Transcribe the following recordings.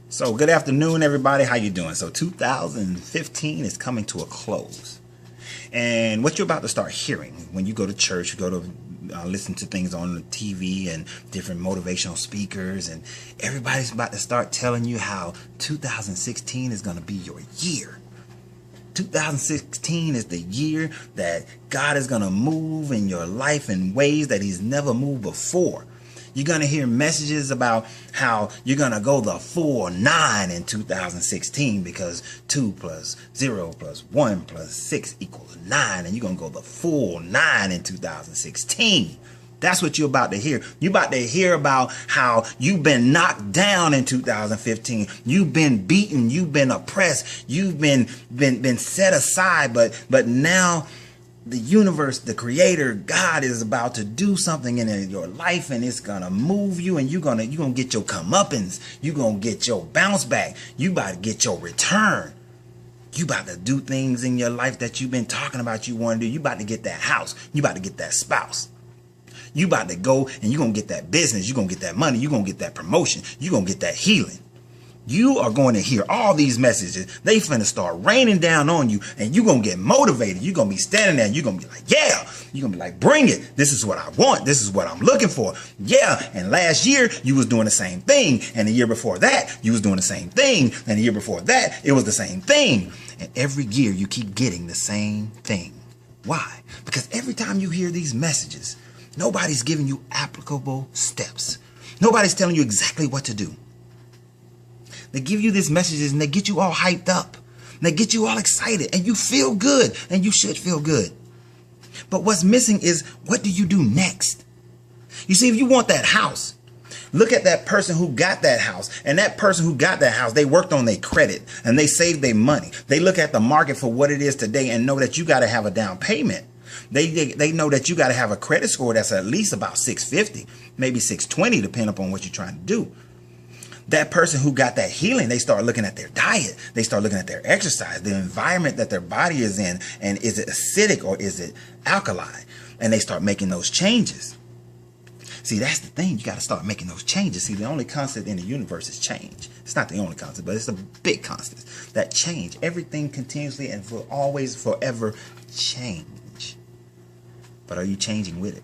So good afternoon, everybody. How you doing? So 2015 is coming to a close. And what you're about to start hearing when you go to church, you go to listen to things on the TV and different motivational speakers, and everybody's about to start telling you how 2016 is going to be your year. 2016 is the year that God is going to move in your life in ways that he's never moved before. You're going to hear messages about how you're going to go the full 9 in 2016 because 2 plus 0 plus 1 plus 6 equals 9. And you're going to go the full 9 in 2016. That's what you're about to hear. You're about to hear about how you've been knocked down in 2015. You've been beaten. You've been oppressed. You've been set aside. But now the universe, the creator, God is about to do something in your life, and it's going to move you, and you're going to get your comeuppance. You're going to get your bounce back. You about to get your return. You about to do things in your life that you've been talking about you want to do. You about to get that house. You about to get that spouse. You about to go and you're going to get that business. You're going to get that money. You're going to get that promotion. You're going to get that healing. You are going to hear all these messages. They finna start raining down on you, and you're going to get motivated. You're going to be standing there and you're going to be like, yeah. You're going to be like, bring it. This is what I want. This is what I'm looking for. Yeah. And last year you was doing the same thing. And the year before that, you was doing the same thing. And the year before that, it was the same thing. And every year you keep getting the same thing. Why? Because every time you hear these messages, nobody's giving you applicable steps. Nobody's telling you exactly what to do. They give you these messages and they get you all hyped up. And they get you all excited and you feel good, and you should feel good. But what's missing is, what do you do next? You see, if you want that house, look at that person who got that house. And that person who got that house, they worked on their credit and they saved their money. They look at the market for what it is today and know that you got to have a down payment. They know that you got to have a credit score that's at least about 650, maybe 620, depending upon what you're trying to do. That person who got that healing, they start looking at their diet. They start looking at their exercise, the environment that their body is in. And is it acidic or is it alkaline? And they start making those changes. See, that's the thing. You got to start making those changes. See, the only constant in the universe is change. It's not the only constant, but it's a big constant. That change. Everything continuously and will always forever change. But are you changing with it?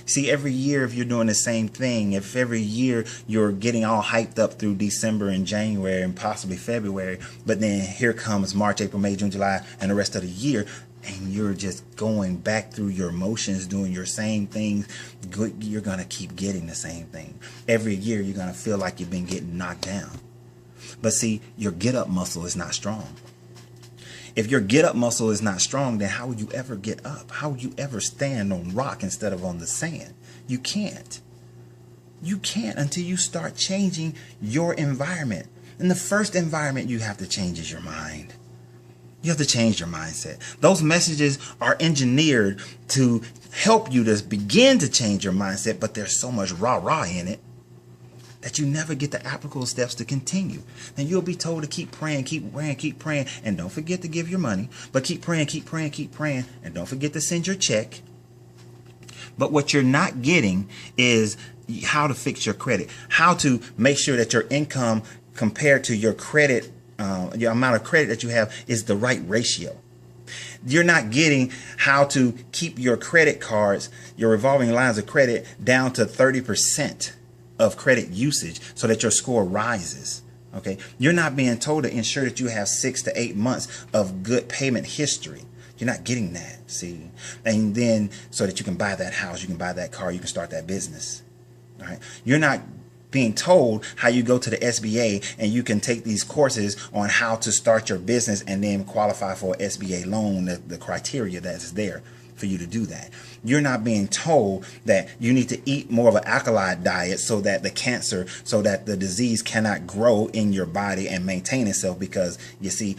See, every year, if you're doing the same thing, if every year you're getting all hyped up through December and January and possibly February, but then here comes March, April, May, June, July, and the rest of the year, and you're just going back through your motions, doing your same things, you're going to keep getting the same thing. Every year, you're going to feel like you've been getting knocked down. But see, your get-up muscle is not strong. If your get-up muscle is not strong, then how would you ever get up? How would you ever stand on rock instead of on the sand? You can't. You can't until you start changing your environment. And the first environment you have to change is your mind. You have to change your mindset. Those messages are engineered to help you to begin to change your mindset, but there's so much rah-rah in it that you never get the applicable steps to continue. And you'll be told to keep praying, keep praying, keep praying, and don't forget to give your money. But keep praying, keep praying, keep praying, and don't forget to send your check. But what you're not getting is how to fix your credit, how to make sure that your income compared to your credit, your amount of credit that you have is the right ratio. You're not getting how to keep your credit cards, your revolving lines of credit, down to 30% of credit usage so that your score rises. Okay, you're not being told to ensure that you have 6 to 8 months of good payment history. You're not getting that. See, and then so that you can buy that house, you can buy that car, you can start that business. All right, you're not being told how you go to the SBA and you can take these courses on how to start your business and then qualify for an SBA loan, the criteria that is there for you to do that. You're not being told that you need to eat more of an alkaline diet so that the disease cannot grow in your body and maintain itself, because you see,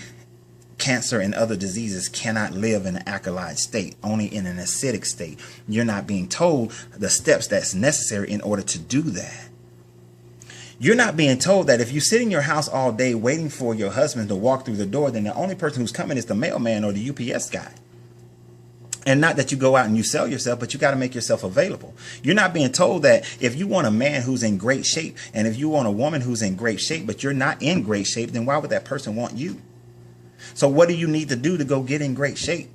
cancer and other diseases cannot live in an alkaline state, only in an acidic state. You're not being told the steps that's necessary in order to do that. You're not being told that if you sit in your house all day waiting for your husband to walk through the door, then the only person who's coming is the mailman or the UPS guy. And not that you go out and you sell yourself, but you got to make yourself available. You're not being told that if you want a man who's in great shape, and if you want a woman who's in great shape, but you're not in great shape, then why would that person want you? So what do you need to do to go get in great shape?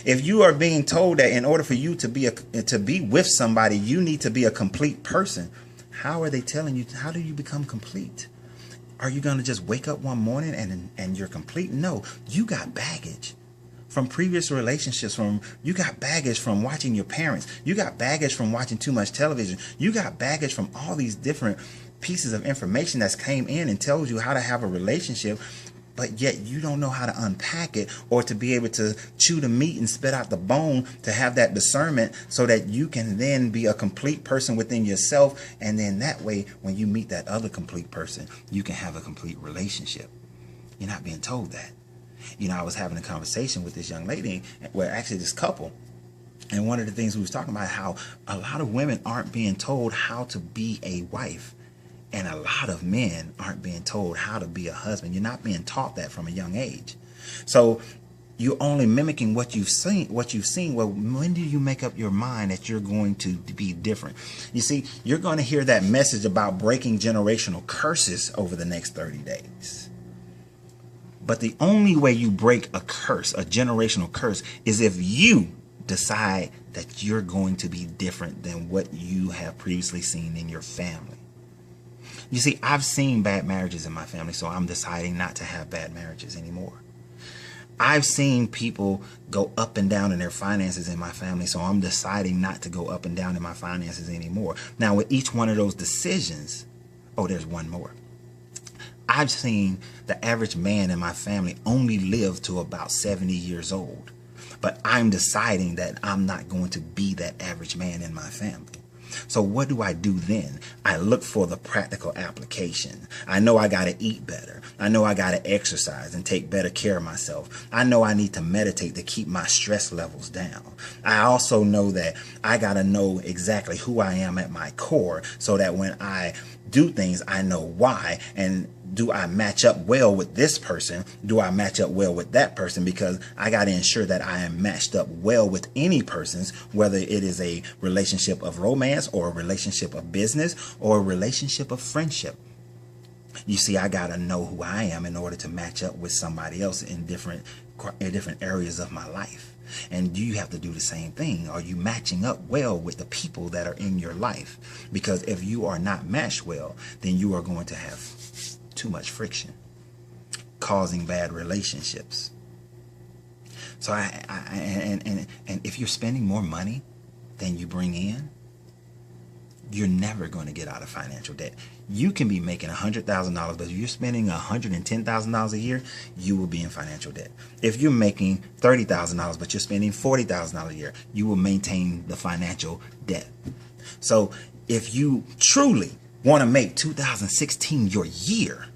If you are being told that in order for you to be with somebody, you need to be a complete person, how are they telling you? How do you become complete? Are you going to just wake up one morning and you're complete? No, you got baggage from previous relationships. You got baggage from watching your parents. You got baggage from watching too much television. You got baggage from all these different pieces of information that's came in and tells you how to have a relationship, but yet you don't know how to unpack it or to be able to chew the meat and spit out the bone, to have that discernment so that you can then be a complete person within yourself. And then that way, when you meet that other complete person, you can have a complete relationship. You're not being told that. You know, I was having a conversation with this young lady, well, actually this couple, and one of the things we was talking about, how a lot of women aren't being told how to be a wife. And a lot of men aren't being told how to be a husband. You're not being taught that from a young age. So you're only mimicking what you've seen. Well, when do you make up your mind that you're going to be different? You see, you're going to hear that message about breaking generational curses over the next 30 days. But the only way you break a curse, a generational curse, is if you decide that you're going to be different than what you have previously seen in your family. You see, I've seen bad marriages in my family, so I'm deciding not to have bad marriages anymore. I've seen people go up and down in their finances in my family, so I'm deciding not to go up and down in my finances anymore. Now, with each one of those decisions, oh, there's one more. I've seen the average man in my family only live to about 70 years old, but I'm deciding that I'm not going to be that average man in my family. So what do I do then? I look for the practical application. I know I got to eat better. I know I got to exercise and take better care of myself. I know I need to meditate to keep my stress levels down. I also know that I got to know exactly who I am at my core so that when I do things, I know why. And do I match up well with this person? Do I match up well with that person? Because I got to ensure that I am matched up well with any persons, whether it is a relationship of romance or a relationship of business or a relationship of friendship. You see, I got to know who I am in order to match up with somebody else in different areas of my life. And you have to do the same thing. Are you matching up well with the people that are in your life? Because if you are not matched well, then you are going to have too much friction, causing bad relationships. So and if you're spending more money than you bring in, you're never going to get out of financial debt. You can be making $100,000, but if you're spending $110,000 a year, you will be in financial debt. If you're making $30,000, but you're spending $40,000 a year, you will maintain the financial debt. So if you truly want to make 2016 your year,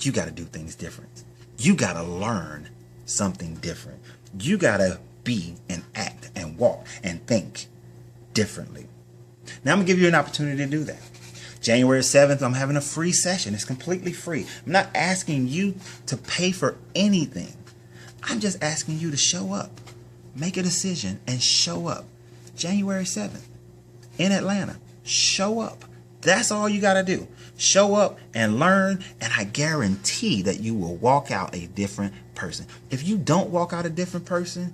you got to do things different. You got to learn something different. You got to be and act and walk and think differently. Now I'm going to give you an opportunity to do that. January 7th, I'm having a free session. It's completely free. I'm not asking you to pay for anything. I'm just asking you to show up. Make a decision and show up. January 7th in Atlanta. Show up. That's all you got to do. Show up and learn, and I guarantee that you will walk out a different person. If you don't walk out a different person,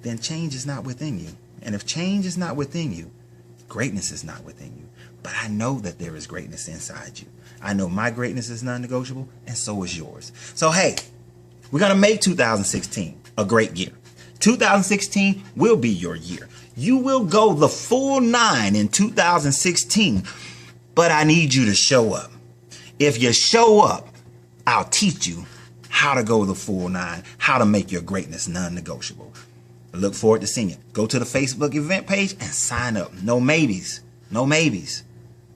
then change is not within you. And if change is not within you, greatness is not within you. But I know that there is greatness inside you. I know my greatness is non-negotiable, and so is yours. So hey, we're going to make 2016 a great year. 2016 will be your year. You will go the full 9 in 2016, but I need you to show up. If you show up, I'll teach you how to go the full 9, how to make your greatness non-negotiable. I look forward to seeing you. Go to the Facebook event page and sign up. No maybes. No maybes.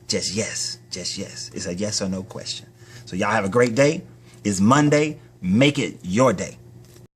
Just yes. Just yes. It's a yes or no question. So y'all have a great day. It's Monday. Make it your day.